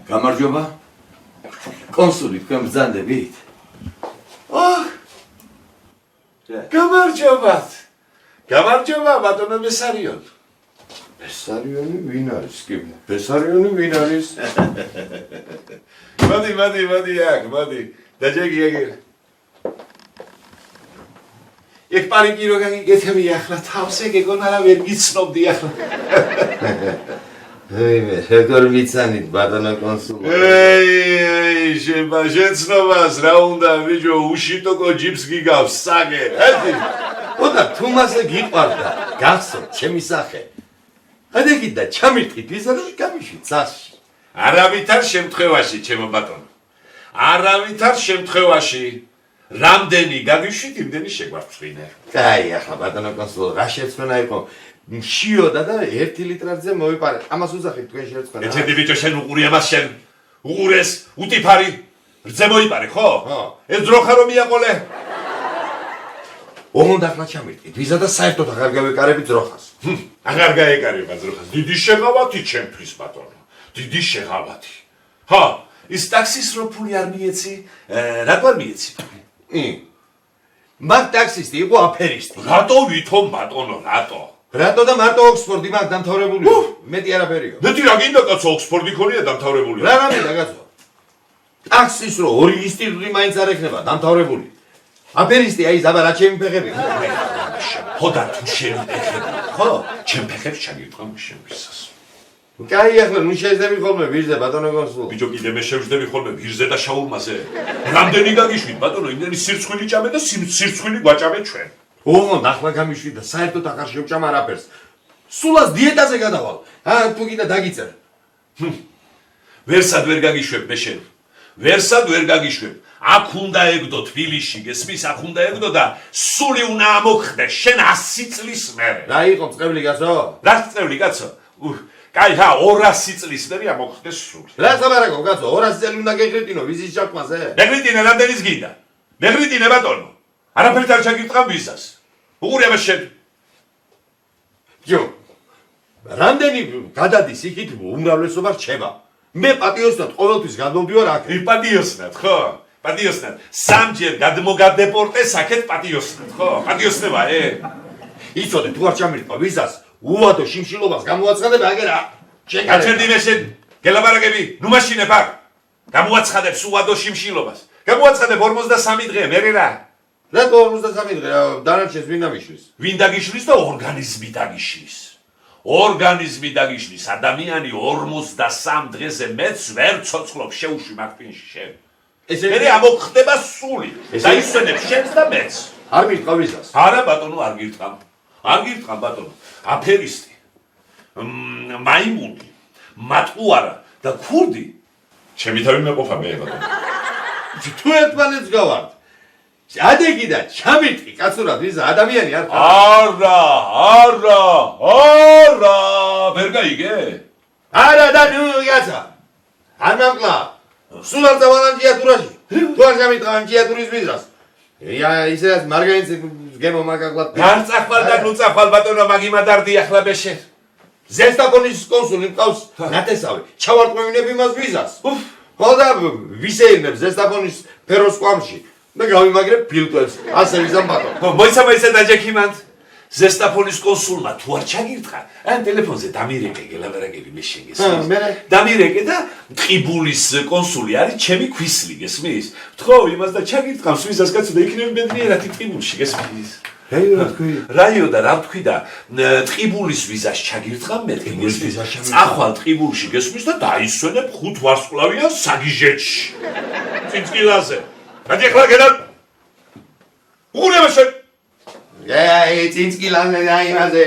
გამარჯობა. კონსული თქვენ ბრძანდებით? გამარჯობათ. გამარჯობა ბატონო ბესარიონ. ბესარიონი ვინ არის კი? ბესარიონი ვინ არის? მოდი აქ, მოდი. დაჯეგი ეგერ. ეგ პარიკი რო გაგიგეთები ახლა თავს ეგ ეგონა რა ვერ გიცნობდი ახლა. მე როგორ ვიცანით ბატონო კონსული? შეცნობას რა უნდა ბიჭო უშიტოკო ჯიპს გიგავს საგე. ოდა თუ მასე გიყვარდა, გახსოვთ ჩემი სახე. ადეგი და ჩამირთით ისა და გამიშვით საში. არავითარ შემთხვევაში ჩემო ბატონო. არავითარ შემთხვევაში რამდენი გაგიშვით იმდენი შეგვარწვინე. კაი ახლა ბატონო კონსული რა შეცვენა იყო? შიოდა და 1 ლიტრზე მოვიპარე. ამას უძახით თქვენ შეცვენა. ეცედი ბიჭო შენ უყური ამას შენ. უყურეს, უტიფარი. რძე მოიპარე ხო? ეს ძროხა რომ მიაყოლე. ოღონდ ახლა ჩამირთით. ვიზა და საერთოდ აღარ გავეკარებით ძროხას. აღარ გაეკარება ძროხას. დიდი შეღავათი ჩემთვის ბატონო. დიდი შეღავათი. ჰა, ის ტაქსის რო ფული არ მიეცი, რატო არ მიეცი? მაგ ტაქსისტი იყო აფერისტი. რატო ვითომ ბატონო, რატო? რატო და მარტო ოქსფორდი მაგ დამთავრებული. მეტი არაფერიო. მეტი რა გინდა კაცო ოქსფორდი ქონია დამთავრებული. რა გინდა კაცო? ტაქსის რო ორი ინსტიტუტი მაინც არ ექნება დამთავრებული. აფერისტი აი ზაბა რა ჩემი ფეხები. ხო და თუ შენი ფეხები, ხო? ჩემ ფეხებს ჩაგიტყო შენ ვისას. კაი ახლა ნუ შეიძლება ხოლმე ვირზე ბატონო კონსული. ბიჭო კიდე მე შევждები ხოლმე ვირზე და შაურმაზე. რამდენი გაგიშვით ბატონო, იმდენი სირცხვილი ჭამე და სირცხვილი გვაჭამე ჩვენ. ოღონდ ახლა გამიშვით და საერთოდ აღარ შევჭამ არაფერს. სულას დიეტაზე გადავალ. თუ კიდე დაგიწერ. ვერსად ვერ გაგიშვებ მე შენ. ვერსად ვერ გაგიშვებ. აქ უნდა ეგდო თბილისში, გესმის, აქ უნდა ეგდო და სული უნდა ამოხდე შენ 100 წლის მერე. რა იყო წევრი კაცო? რა წევრი კაცო? კაი, ხა 200 წლის მერე ამოხდე სული. რა საბარაკო კაცო, 200 წელი უნდა გეკრიტინო ვიზის ჩაქმაზე? მეკრიტინე რამდენის გინდა? მეკრიტინე ბატონო. არაფერით არ ჩაგიტყავ ვიზას. უყური ამას შენ. ჯო. რამდენი გადადის იქით უმრავლესობა რჩება. მე პატიოსნად ყოველთვის გადმოვდივარ აქ. პატიოსნად, ხო? პატიოსნად. სამჯერ გადმოგადეპორტე საკეთ პატიოსნად, ხო? პატიოსნება, იცოდე თუ არ ჩამირთვა ვიზას, უვადო შიმშილობას გამოაცხადებ აგერა. გაჩერდი მე შენ გელაბარაკები, ნუ მაშინებ აქ. გამოაცხადებს უვადო შიმშილობას. გამოაცხადებ 53 დღე, მერე რა? რატო 53 დღე? დანარჩენს ვინ დამიშლის? ვინ დაგიშლის და ორგანიზმი დაგიშლის. ორგანიზმი დაგიშლის. ადამიანი 53 დღეზე მეც ვერ ცოცხლობს შეუშვი მაგ პინში შენ. მერე ამოხდება სული. დაისვენებს შენს და მეც. არ მირთყა ვიზას? არა ბატონო, არ გირთყამ. არ გირთყამ ბატონო. აფერისტი. მაიმუნი, მატყუარა და ქურდი. ჩემი თავი მეყოფა მე ბატონო. თუ ერთმანეთს გავართ. ადეგი და ჩამირთყი კაცურად ვიზა ადამიანი არ ხარ. არა, ვერ გაიგე? არა და ნუ გასა. არ მომკლა. სულ არ დავალანჯია თურაში. თუ არ გამიტყავ ამჯიატურის ვიზას. ისე მარგანიცი გემო მაგაკლად. არ წახვალ და ნუ წახვალ ბატონო მაგიმადარდი ახლა ბეშე. ზესტაფონის კონსული მყავს ნათესავი. ჩავარკვევინებ იმას ვიზას. ხო და ვისეირნებ ზესტაფონის ფეროს კვამში. და გავიმაგრებ ფილტვებს. ასე ვიზამ ბატონო. მოიცა დაჯექიმანთ. ზესტაფონის კონსულმა თუ არ ჩაგირთხა, ან ტელეფონზე დამირეკე გელაბარაკები მე შეგეს. დამირეკე და ტყიბულის კონსული არის ჩემი ქვისლი, გესმის? თქო იმას და ჩაგირთხავს ვიზას კაცო და იქნები ბედნიერათი ტყიბულში, გესმის? რაიო და რა ვთქვი და ტყიბულის ვიზას ჩაგირთხავ მეთქი, გესმის? წახვალ ტყიბულში, გესმის და დაისვენებ 5 ვარსკვლავიან საგიჟეთში. წინწილაზე. რადი ახლა გედა? უყურე შენ. წინწილაზე და იმაზე